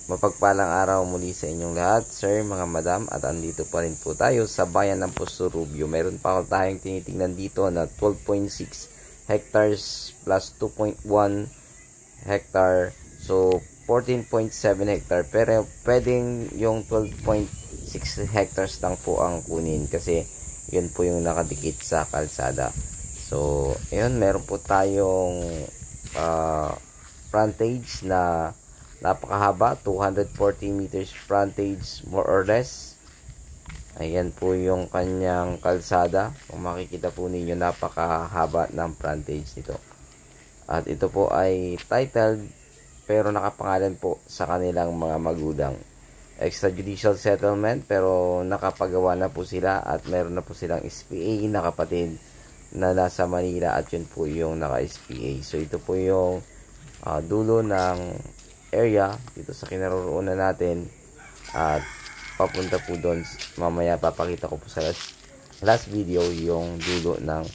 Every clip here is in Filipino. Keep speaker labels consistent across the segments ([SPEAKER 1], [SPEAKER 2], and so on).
[SPEAKER 1] Mapagpalang araw muli sa inyong lahat, sir, mga madam, at andito pa rin po tayo sa bayan ng Pusurubio. Meron pa ako tayong tinitingnan dito na 12.6 hectares plus 2.1 hectare. So, 14.7 hectare. Pero pwedeng yung 12.6 hectares lang po ang kunin kasi yun po yung nakadikit sa kalsada. So, ayun, meron po tayong frontage na napakahaba, 240 meters frontage more or less. Ayan po yung kanyang kalsada. Kung makikita po ninyo, napakahaba ng frontage nito. At ito po ay titled pero nakapangalan po sa kanilang mga magulang. Extrajudicial settlement pero nakapagawa na po sila at meron na po silang SPA na kapatid na nasa Manila at yun po yung naka-SPA. So ito po yung dulo ng area dito sa kinaroroonan natin at papunta po doon. Mamaya papakita ko po sa last video yung dulo ng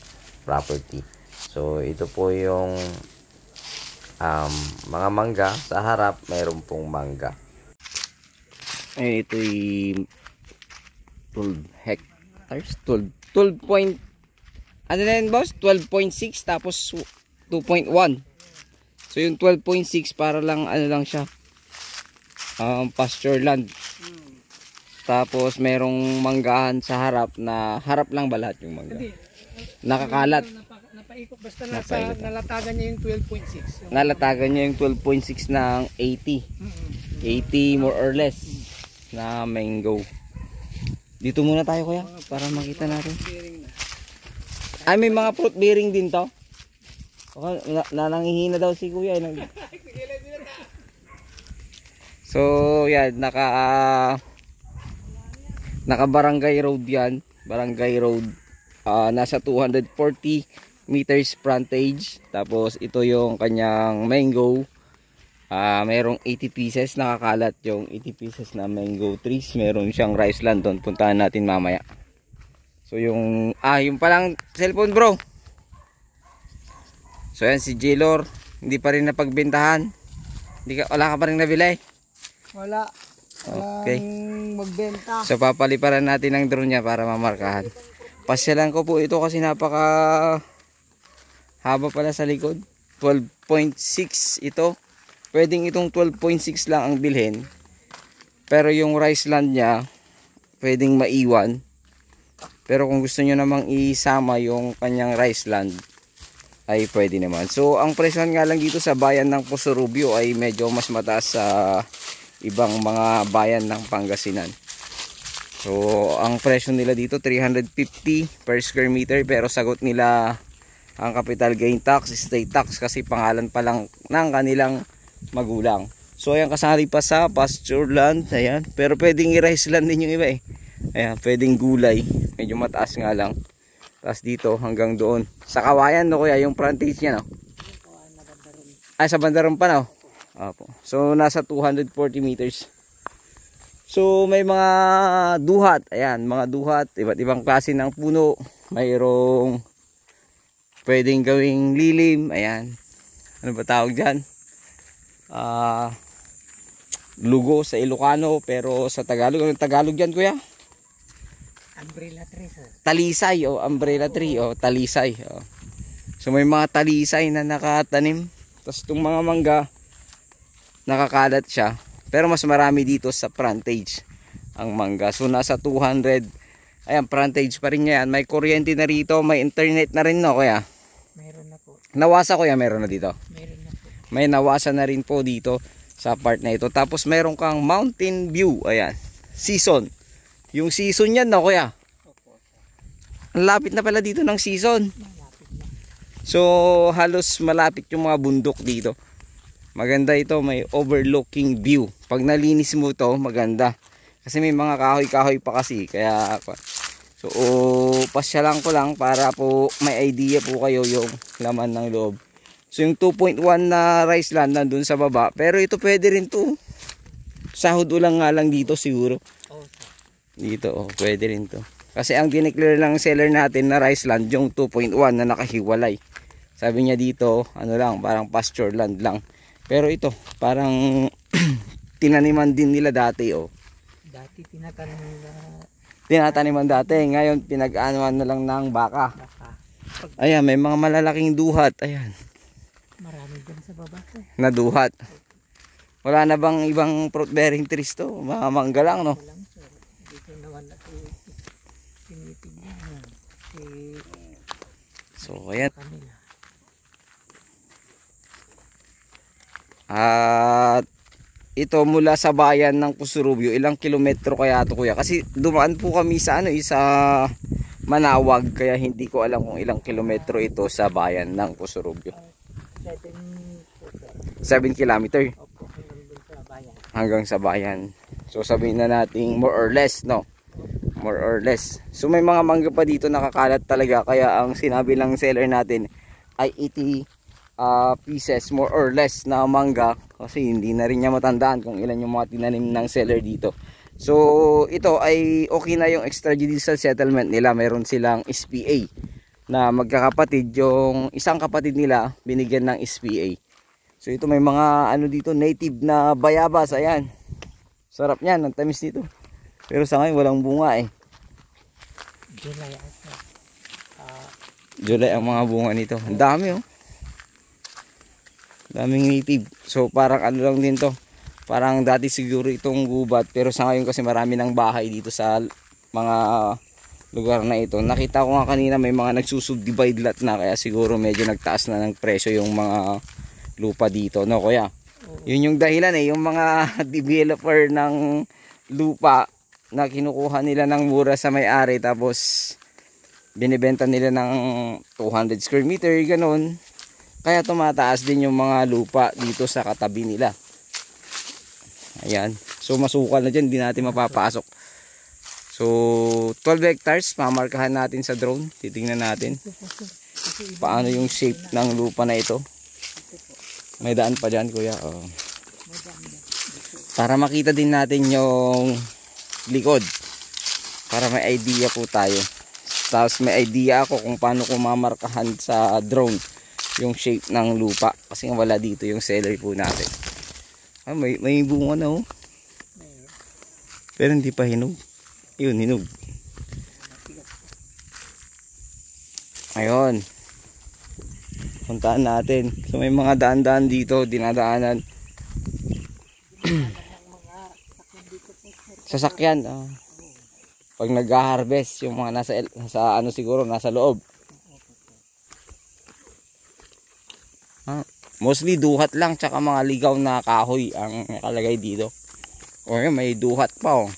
[SPEAKER 1] property. So ito po yung mga mangga. Sa harap mayroon pong mangga. Ito'y 12 hectares, 12 point ano na yun, boss? 12.6 tapos 2.1. So yung 12.6 para lang ano lang siya, pasture land. Tapos merong manggahan sa harap na harap lang ba lahat yung mangga? Nakakalat.
[SPEAKER 2] Napaikot basta nalatagan niya yung 12.6.
[SPEAKER 1] Nalatagan niya yung 12.6 ng 80. 80 more or less na mango. Dito muna tayo kuya para makita natin. Ay, may mga fruit bearing din to. Nanangihina daw si kuya. So yan, naka barangay road yan. Barangay road, nasa 240 meters frontage. Tapos ito yung kanyang mango. Merong 80 pieces, nakakalat yung 80 pieces na mango trees. Meron siyang rice land doon, puntahan natin mamaya. So yung yung palang cellphone bro. So yan si Jaylor, hindi pa rin napagbentahan. Wala ka pa rin nabili?
[SPEAKER 2] Wala.
[SPEAKER 1] Okay.
[SPEAKER 2] Magbenta.
[SPEAKER 1] So papaliparan natin ang drone niya para mamarkahan. Pasyalan ko po ito kasi napaka haba pala sa likod. 12.6 ito. Pwedeng itong 12.6 lang ang bilhin. Pero yung rice land niya pwedeng maiwan. Pero kung gusto nyo namang isama yung kanyang rice land ay pwede naman. So ang presyo nga lang dito sa bayan ng Pusurubio ay medyo mas mataas sa ibang mga bayan ng Pangasinan. So ang presyo nila dito 350 per square meter, pero sagot nila ang capital gain tax, estate tax kasi pangalan pa lang ng kanilang magulang. So ayan, kasali pa sa pasture land. Ayan, pero pwedeng i-rice land din yung iba eh. Ayan, pwedeng gulay, medyo mataas nga lang. Tapos dito hanggang doon sa kawayan, no kuya, yung frontage niya, no? Ay, sa bandaron pa, no? Opo. So nasa 240 meters. So may mga duhat, ayan, mga duhat, iba't ibang klase ng puno. Mayroong pwedeng gawing lilim, ayan. Ano ba tawag dyan? Lugo sa Ilocano, pero sa Tagalog, anong Tagalog dyan kuya?
[SPEAKER 2] Umbrella tree, sir.
[SPEAKER 1] Talisay o umbrella tree o talisay. So may mga talisay na nakatanim. Tapos itong mga mangga, nakakalat siya. Pero mas marami dito sa frontage ang mangga. So nasa 200. Ayan, frontage pa rin yan. May kuryente na rito, may internet na rin, no kuya?
[SPEAKER 2] Meron na po.
[SPEAKER 1] Nawasa kuya, meron na dito?
[SPEAKER 2] Meron na po.
[SPEAKER 1] May nawasa na rin po dito sa part na ito. Tapos meron kang mountain view. Ayan, season. Yung season yan, no kuya?
[SPEAKER 2] Opo.
[SPEAKER 1] Ang lapit na pala dito ng season.
[SPEAKER 2] Malapit na.
[SPEAKER 1] So halos malapit yung mga bundok dito. Maganda ito, may overlooking view. Pag nalinis mo ito, maganda. Kasi may mga kahoy-kahoy pa kasi. Kaya so pasyalan ko lang para po may idea po kayo yung laman ng loob. So yung 2.1 na rice land nandun sa baba. Pero ito pwede rin to. Sahod ulang nga lang dito siguro. Dito, pwede rin to. Kasi ang dineclare lang seller natin na rice land yung 2.1 na nakahiwalay. Sabi niya dito, ano lang, parang pasture land lang. Pero ito, parang tinaniman din nila dati, oh.
[SPEAKER 2] Dati tinatanim na
[SPEAKER 1] Tinataniman dati, ngayon pinag-anuan na lang ng baka.
[SPEAKER 2] baka.
[SPEAKER 1] Ayan, may mga malalaking duhat, ayan.
[SPEAKER 2] Marami dyan sa baba ko.
[SPEAKER 1] Na duhat. Wala na bang ibang fruit bearing trees to? Mga mangga lang, no?
[SPEAKER 2] Walang sir. Dito naman na tinitignan si
[SPEAKER 1] So, ayan.
[SPEAKER 2] kanila.
[SPEAKER 1] At ito mula sa bayan ng Pusurubyo, ilang kilometro kaya ito kuya? Kasi dumaan po kami sa ano, sa Manawag, kaya hindi ko alam kung ilang kilometro ito sa bayan ng Pusurubyo. 7 kilometer
[SPEAKER 2] Opo, hanggang dun sa bayan.
[SPEAKER 1] hanggang sa bayan. So sabihin na natin more or less, no? More or less. So may mga mangga pa dito nakakalat talaga, kaya ang sinabi lang seller natin ay 80 pieces more or less na mangga, kasi hindi na rin niya matandaan kung ilan yung mga tinanim ng seller dito. So ito ay okay na yung extrajudicial settlement nila. Meron silang SPA na magkakapatid. Yung isang kapatid nila binigyan ng SPA. So ito may mga ano dito, native na bayabas. Ayan, sarap niyan, ang tamis nito. Pero sa ngayon walang bunga eh.
[SPEAKER 2] July asa.
[SPEAKER 1] July ang mga bunga nito. Ang dami oh. Daming native. So parang ano lang din to. Parang dati siguro itong gubat, pero sa ngayon kasi marami ng bahay dito sa mga lugar na ito. Nakita ko nga kanina may mga nagsusubdivide lot na, kaya siguro medyo nagtaas na ng presyo yung mga lupa dito, no kuya? Yun yung dahilan eh, yung mga developer ng lupa na kinukuha nila ng mura sa may-ari, tapos binibenta nila ng 200 square meter, ganun. Kaya tumataas din yung mga lupa dito sa katabi nila. Ayan. So masukal na dyan, hindi natin mapapasok. So 12 hectares, mamarkahan natin sa drone. Titingnan natin paano yung shape ng lupa na ito. May daan pa dyan kuya. Oh. Para makita din natin yung likod. Para may idea po tayo. Tapos may idea ako kung paano ko mamarkahan sa drone yung shape ng lupa. Kasi wala dito yung seller po natin. Ah, may bunga na oh. Pero hindi pa hinog. Yun, hinog. Ayun. Puntaan natin. So may mga daan-daan dito, dinadaanan. Sasakyan. Pag nag-harvest, yung mga nasa ano siguro, nasa loob. Mostly duhat lang, tsaka mga ligaw na kahoy ang nakalagay dito. O yun, may duhat pa oh.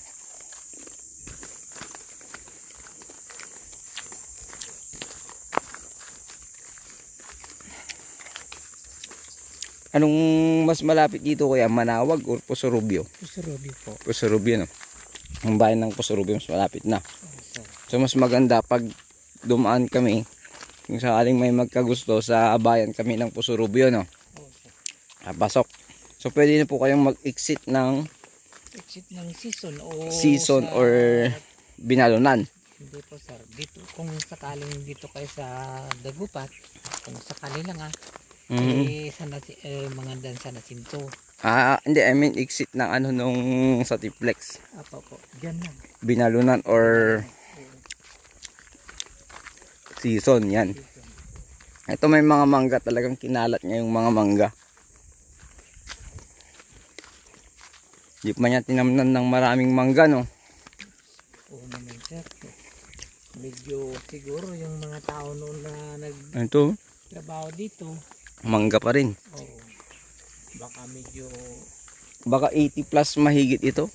[SPEAKER 1] Anong mas malapit dito kuya? Manawag o Pusurubyo?
[SPEAKER 2] Pusurubyo po.
[SPEAKER 1] Pusurubyo no. Ang bayan ng Pusurubyo mas malapit na. So mas maganda pag dumaan kami, kung sakaling may magkagusto, sa bayan kami ng Pusurubyo no. Pasok. So pwede na po kayong mag-exit ng season or binalunan.
[SPEAKER 2] Hindi po sir. Dito kung sakaling dito kayo sa Dagupat, kung sakali lang mga dan sa Nasinto.
[SPEAKER 1] Hindi, I mean exit ng ano nung sa Tiplex.
[SPEAKER 2] Apo po. Diyan lang.
[SPEAKER 1] Binalunan or season yan. Ito may mga mangga, talagang kinalat niya yung mga mangga. Di pa niya tinamnan ng maraming mangga no.
[SPEAKER 2] Oo naman sir. Medyo siguro yung mga tao noon na nagtrabaho dito,
[SPEAKER 1] mangga pa rin.
[SPEAKER 2] oo.
[SPEAKER 1] Baka 80 plus mahigit ito.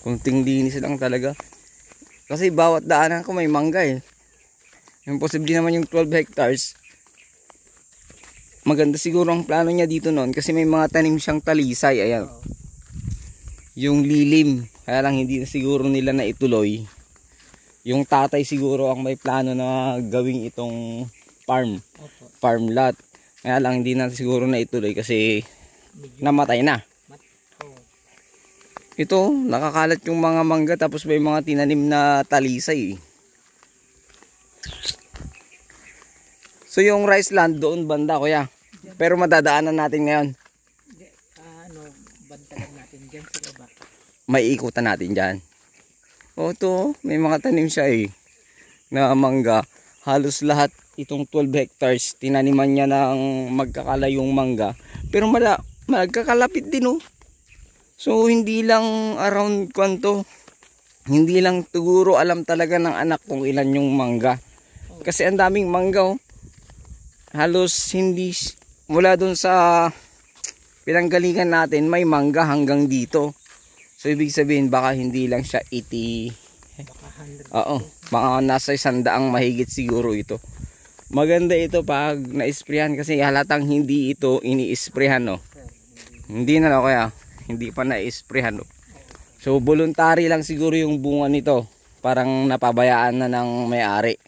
[SPEAKER 1] Kunting linis lang talaga. Kasi bawat daanan ko may mangga eh. Yung posible naman yung 12 hectares. Maganda siguro ang plano niya dito noon kasi may mga tanim siyang talisay. Ayan. Yung lilim. Kaya lang hindi na siguro nila na ituloy. Yung tatay siguro ang may plano na gawing itong farm lot. Kaya lang hindi na siguro na ituloy kasi namatay na. Ito, nakakalat yung mga mangga tapos may mga tinanim na talisay. So yung rice land doon banda kuya. Pero madadaanan natin ngayon.
[SPEAKER 2] Bantalan natin dyan sa baba.
[SPEAKER 1] May ikutan natin dyan. O to, may mga tanim siya na mangga. Halos lahat itong 12 hectares, tinaniman niya ng magkakalayong mangga. Pero magkakalapit din So hindi lang around kwanto. Hindi lang siguro alam talaga ng anak kung ilan yung mangga. Kasi ang daming mangga Halos hindi mula dun sa pinanggalingan natin may mangga hanggang dito. So ibig sabihin baka hindi lang siya 80. Oo, mga nasa 100 mahigit siguro ito. Maganda ito pag na-sprayan kasi halatang hindi ito ini-sprayan Hindi na kaya hindi pa na-sprayan So voluntary lang siguro yung bunga nito. Parang napabayaan na ng may-ari.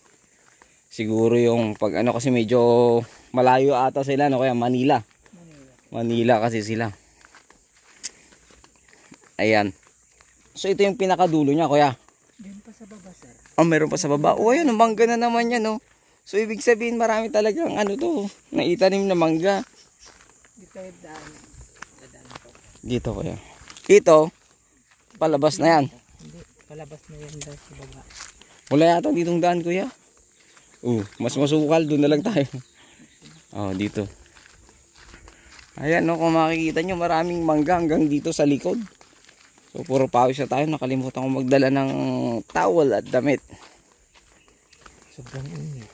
[SPEAKER 1] Siguro yung pag kasi medyo malayo ata sila kaya Manila kasi sila. Ayan. So ito yung pinakadulo niya kuya.
[SPEAKER 2] Meron pa sa baba sir.
[SPEAKER 1] Meron pa sa baba. Ayan, mangga na naman yan So ibig sabihin marami talagang naitanim na mangga.
[SPEAKER 2] Dito yung daan.
[SPEAKER 1] Dito kuya. Ito palabas na yan.
[SPEAKER 2] Hindi, palabas na yan dahil sa baba.
[SPEAKER 1] Wala yata ditong daan kuya. Mas masukal, doon na lang tayo. Dito. Ayan kung makikita nyo maraming mangga hanggang dito sa likod. So puro pawis na tayo. Nakalimutan ko magdala ng towel at damit.
[SPEAKER 2] Sobrang init.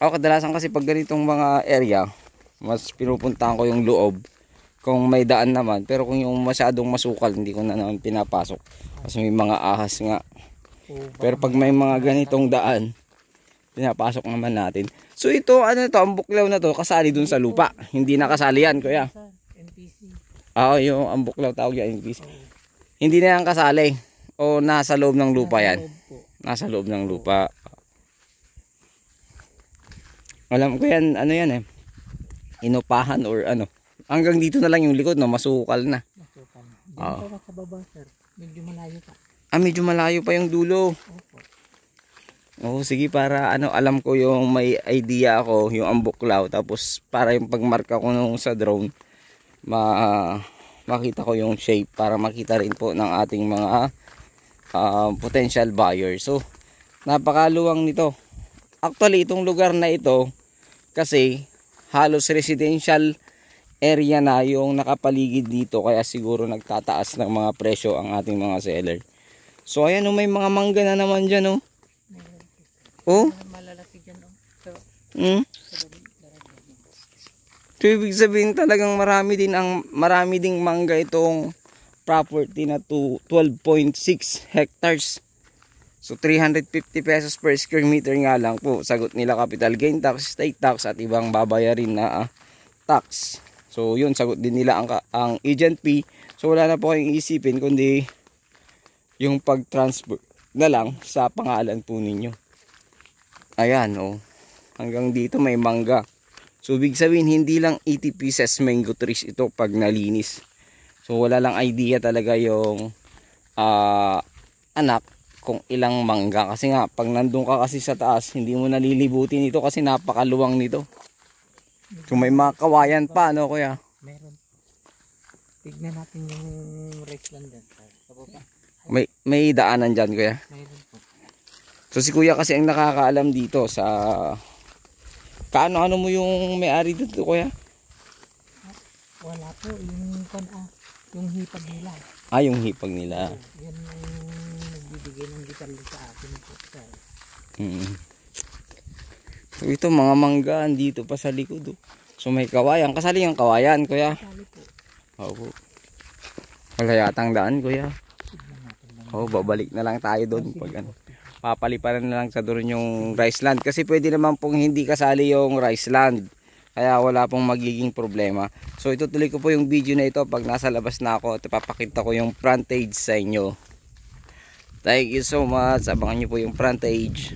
[SPEAKER 1] Kadalasan kasi pag ganitong mga area, mas pinupuntahan ko yung loob. Kung may daan naman. Pero kung yung masyadong masukal, hindi ko na naman pinapasok. Kasi may mga ahas nga. Pero pag may mga ganitong daan, pinapasok naman natin. So ito, ang buklaw na to, kasali dun sa lupa. Hindi nakasali yan, kuya.
[SPEAKER 2] NPC.
[SPEAKER 1] Yung ang buklaw tawag yan, NPC. Hindi na yan kasali. O nasa loob ng lupa yan. Nasa loob ng lupa. Alam ko yan, yan inupahan or Hanggang dito na lang yung likod, masukal na.
[SPEAKER 2] Masukal. Diyan pa sa baba, sir. Medyo malayo pa.
[SPEAKER 1] Medyo malayo pa yung dulo. Sige para alam ko yung may idea ako, yung ambuklaw. Tapos para yung pagmarka ko nung sa drone, makita ko yung shape para makita rin po ng ating mga potential buyer. So, napakaluwang nito. Actually, itong lugar na ito, kasi halos residential area na yung nakapaligid dito. Kaya siguro nagtataas ng mga presyo ang ating mga seller. So, ayan may mga mangga na naman dyan
[SPEAKER 2] Malalaki dyan
[SPEAKER 1] So, ibig sabihin talagang marami ding mangga itong property na 12.6 hectares. So 350 pesos per square meter nga lang po. Sagot nila capital gain tax, state tax at ibang babayarin na tax. So yun, sagot din nila ang agent fee. So wala na po kayong isipin kundi yung pag-transfer na lang sa pangalan po ninyo. Ayan hanggang dito may mangga. So ibig sabihin hindi lang 80 pieces mango trees ito pag nalinis. So wala lang idea talaga yung anak kung ilang mangga. Kasi nga pag nandun ka kasi sa taas hindi mo nalilibutin ito kasi napakaluwang nito. So may mga kawayan pa kuya?
[SPEAKER 2] Meron. Tignan natin yung rice land dyan.
[SPEAKER 1] May daanan dyan kuya?
[SPEAKER 2] Meron po.
[SPEAKER 1] So si kuya kasi ang nakakaalam dito sa kaano mo yung may-ari dito kuya?
[SPEAKER 2] Wala po yung hipag nila.
[SPEAKER 1] Yung hipag nila.
[SPEAKER 2] Yan yung nagbibigay ng detalye sa akin po.
[SPEAKER 1] So ito mga manggaan dito pa sa likod. So may kawayan. Kasali yung kawayan kuya?
[SPEAKER 2] Kasali po.
[SPEAKER 1] Oo. Wala yatang daan kuya. Babalik na lang tayo doon pag papaliparan na lang sa doon yung rice land. Kasi pwede naman pong hindi kasali yung rice land. Kaya wala pong magiging problema. So itutuloy ko po yung video na ito pag nasa labas na ako at ipapakita ko yung frontage sa inyo. Thank you so much. Abangan nyo po yung frontage.